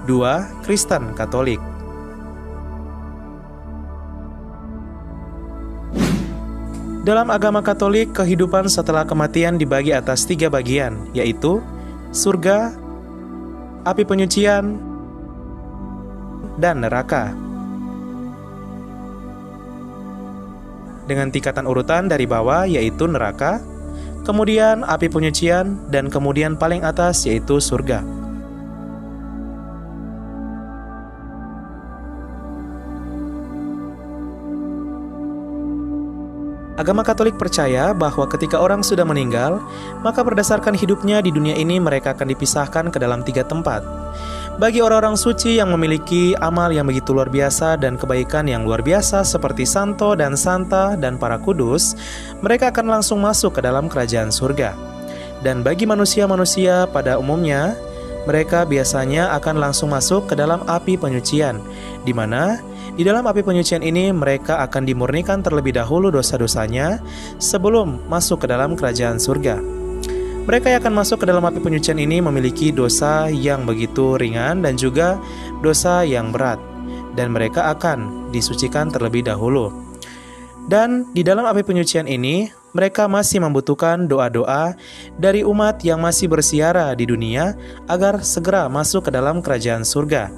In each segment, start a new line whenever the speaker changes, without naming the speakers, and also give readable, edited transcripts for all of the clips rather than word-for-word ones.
2. Kristen Katolik. Dalam agama Katolik, kehidupan setelah kematian dibagi atas 3 bagian, yaitu surga, api penyucian, dan neraka. Dengan tingkatan urutan dari bawah yaitu neraka, kemudian api penyucian, dan kemudian paling atas yaitu surga. Agama Katolik percaya bahwa ketika orang sudah meninggal, maka berdasarkan hidupnya di dunia ini mereka akan dipisahkan ke dalam 3 tempat. Bagi orang-orang suci yang memiliki amal yang begitu luar biasa dan kebaikan yang luar biasa seperti santo dan santa dan para kudus, mereka akan langsung masuk ke dalam kerajaan surga. Dan bagi manusia-manusia pada umumnya, mereka biasanya akan langsung masuk ke dalam api penyucian, di mana di dalam api penyucian ini mereka akan dimurnikan terlebih dahulu dosa-dosanya sebelum masuk ke dalam kerajaan surga. Mereka yang akan masuk ke dalam api penyucian ini memiliki dosa yang begitu ringan dan juga dosa yang berat, dan mereka akan disucikan terlebih dahulu. Dan di dalam api penyucian ini, mereka masih membutuhkan doa-doa dari umat yang masih bersiara di dunia agar segera masuk ke dalam kerajaan surga.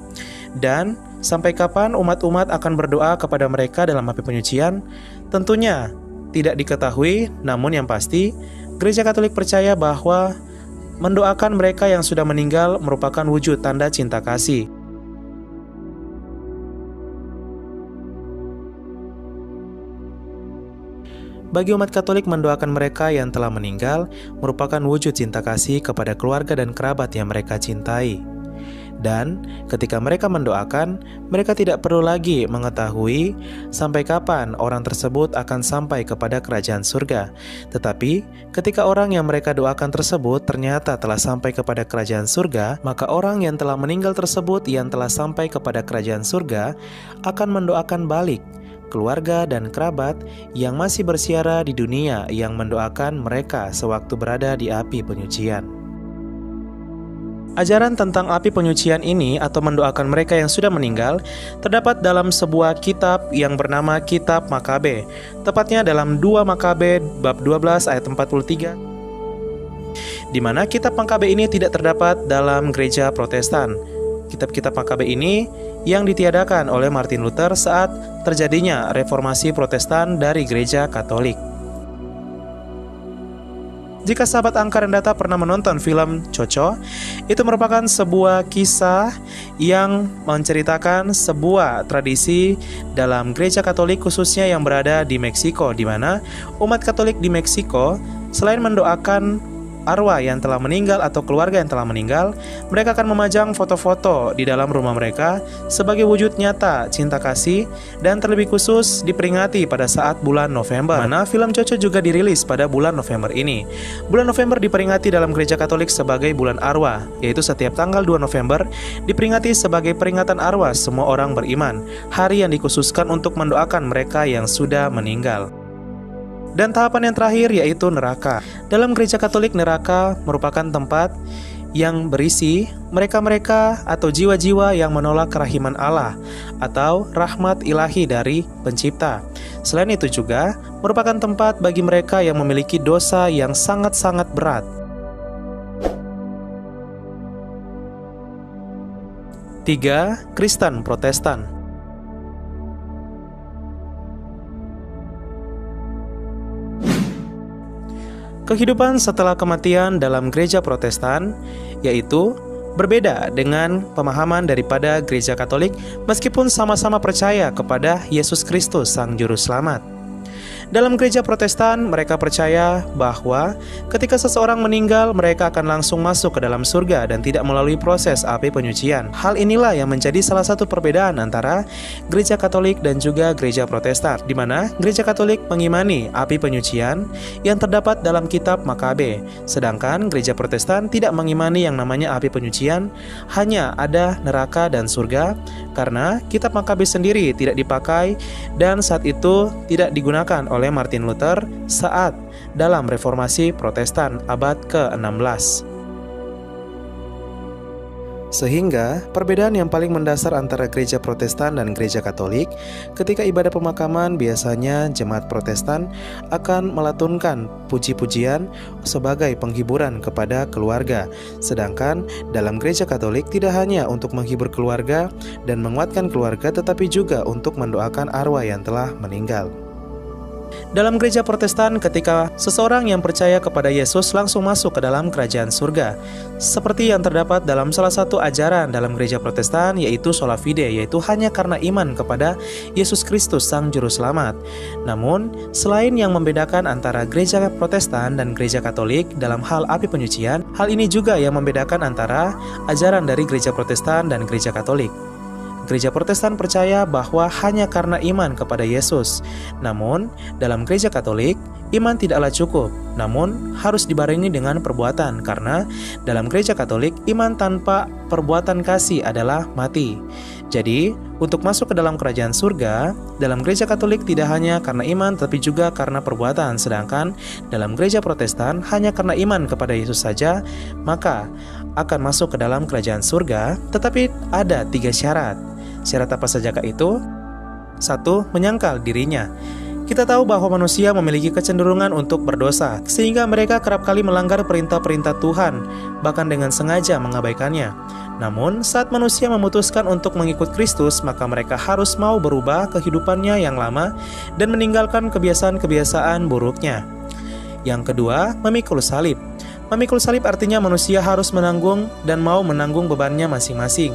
Dan sampai kapan umat-umat akan berdoa kepada mereka dalam api penyucian? Tentunya tidak diketahui, namun yang pasti Gereja Katolik percaya bahwa mendoakan mereka yang sudah meninggal merupakan wujud tanda cinta kasih. Bagi umat Katolik, mendoakan mereka yang telah meninggal merupakan wujud cinta kasih kepada keluarga dan kerabat yang mereka cintai. Dan ketika mereka mendoakan, mereka tidak perlu lagi mengetahui sampai kapan orang tersebut akan sampai kepada kerajaan surga. Tetapi ketika orang yang mereka doakan tersebut ternyata telah sampai kepada kerajaan surga, maka orang yang telah meninggal tersebut yang telah sampai kepada kerajaan surga akan mendoakan balik keluarga dan kerabat yang masih bersiara di dunia yang mendoakan mereka sewaktu berada di api penyucian. Ajaran tentang api penyucian ini atau mendoakan mereka yang sudah meninggal terdapat dalam sebuah kitab yang bernama Kitab Makabe, tepatnya dalam 2 Makabe bab 12 ayat 43, di mana kitab Makabe ini tidak terdapat dalam gereja Protestan. Kitab-kitab Makabe ini yang ditiadakan oleh Martin Luther saat terjadinya reformasi Protestan dari gereja Katolik. Jika sahabat Angka dan Data pernah menonton film Coco, itu merupakan sebuah kisah yang menceritakan sebuah tradisi dalam gereja Katolik khususnya yang berada di Meksiko, di mana umat Katolik di Meksiko selain mendoakan arwah yang telah meninggal atau keluarga yang telah meninggal, mereka akan memajang foto-foto di dalam rumah mereka sebagai wujud nyata cinta kasih, dan terlebih khusus diperingati pada saat bulan November, mana film Coco juga dirilis pada bulan November ini. Bulan November diperingati dalam gereja Katolik sebagai bulan arwah, yaitu setiap tanggal 2 November diperingati sebagai peringatan arwah semua orang beriman, hari yang dikhususkan untuk mendoakan mereka yang sudah meninggal. Dan tahapan yang terakhir yaitu neraka. Dalam gereja Katolik, neraka merupakan tempat yang berisi mereka-mereka atau jiwa-jiwa yang menolak kerahiman Allah atau rahmat ilahi dari pencipta. Selain itu juga merupakan tempat bagi mereka yang memiliki dosa yang sangat-sangat berat. 3. Kristen Protestan. Kehidupan setelah kematian dalam gereja Protestan yaitu berbeda dengan pemahaman daripada gereja Katolik, meskipun sama-sama percaya kepada Yesus Kristus Sang Juru Selamat. Dalam gereja Protestan, mereka percaya bahwa ketika seseorang meninggal, mereka akan langsung masuk ke dalam surga dan tidak melalui proses api penyucian. Hal inilah yang menjadi salah satu perbedaan antara gereja Katolik dan juga gereja Protestan, di mana gereja Katolik mengimani api penyucian yang terdapat dalam kitab Makabe, sedangkan gereja Protestan tidak mengimani yang namanya api penyucian, hanya ada neraka dan surga, karena kitab Makabe sendiri tidak dipakai dan saat itu tidak digunakan oleh Martin Luther saat dalam reformasi Protestan abad ke-16. Sehingga, perbedaan yang paling mendasar antara gereja Protestan dan gereja Katolik, ketika ibadah pemakaman biasanya jemaat Protestan akan melatunkan puji-pujian sebagai penghiburan kepada keluarga. Sedangkan dalam gereja Katolik tidak hanya untuk menghibur keluarga dan menguatkan keluarga, tetapi juga untuk mendoakan arwah yang telah meninggal. Dalam gereja Protestan, ketika seseorang yang percaya kepada Yesus langsung masuk ke dalam kerajaan surga, seperti yang terdapat dalam salah satu ajaran dalam gereja Protestan, yaitu sola fide, yaitu hanya karena iman kepada Yesus Kristus Sang Juru Selamat. Namun, selain yang membedakan antara gereja Protestan dan gereja Katolik dalam hal api penyucian, hal ini juga yang membedakan antara ajaran dari gereja Protestan dan gereja Katolik. Gereja Protestan percaya bahwa hanya karena iman kepada Yesus. Namun, dalam gereja Katolik, iman tidaklah cukup, namun harus dibarengi dengan perbuatan, karena dalam gereja Katolik, iman tanpa perbuatan kasih adalah mati. Jadi, untuk masuk ke dalam kerajaan surga, dalam gereja Katolik tidak hanya karena iman, tapi juga karena perbuatan. Sedangkan dalam gereja Protestan, hanya karena iman kepada Yesus saja, maka akan masuk ke dalam kerajaan surga, tetapi ada 3 syarat. Syarat apa sajakah itu? 1. Menyangkal dirinya. Kita tahu bahwa manusia memiliki kecenderungan untuk berdosa, sehingga mereka kerap kali melanggar perintah-perintah Tuhan, bahkan dengan sengaja mengabaikannya. Namun, saat manusia memutuskan untuk mengikut Kristus, maka mereka harus mau berubah kehidupannya yang lama dan meninggalkan kebiasaan-kebiasaan buruknya. Yang kedua, memikul salib. Memikul salib artinya manusia harus menanggung dan mau menanggung bebannya masing-masing.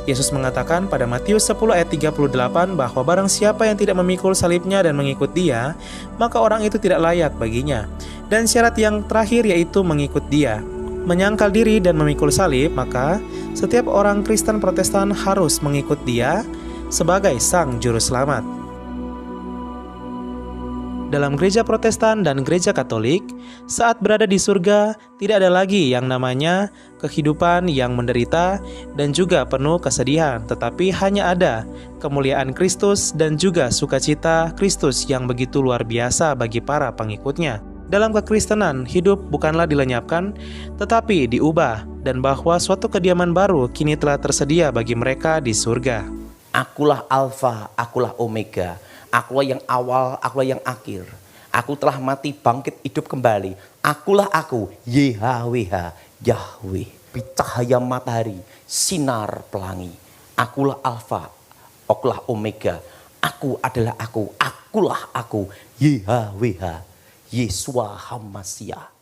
Yesus mengatakan pada Matius 10 ayat 38 bahwa barang siapa yang tidak memikul salibnya dan mengikut Dia, maka orang itu tidak layak baginya. Dan syarat yang terakhir yaitu mengikut Dia. Menyangkal diri dan memikul salib, maka setiap orang Kristen Protestan harus mengikut Dia sebagai Sang Juru Selamat. Dalam gereja Protestan dan gereja Katolik, saat berada di surga, tidak ada lagi yang namanya kehidupan yang menderita dan juga penuh kesedihan, tetapi hanya ada kemuliaan Kristus dan juga sukacita Kristus yang begitu luar biasa bagi para pengikutnya. Dalam kekristenan, hidup bukanlah dilenyapkan, tetapi diubah, dan bahwa suatu kediaman baru kini telah tersedia bagi mereka di surga.
Akulah Alfa, akulah Omega. Akulah yang awal, akulah yang akhir. Aku telah mati, bangkit, hidup kembali. Akulah aku, YHWH, Yahweh. Cahaya matahari, sinar pelangi. Akulah Alfa, akulah Omega. Aku adalah aku, akulah aku, YHWH, Yesua HaMashiach.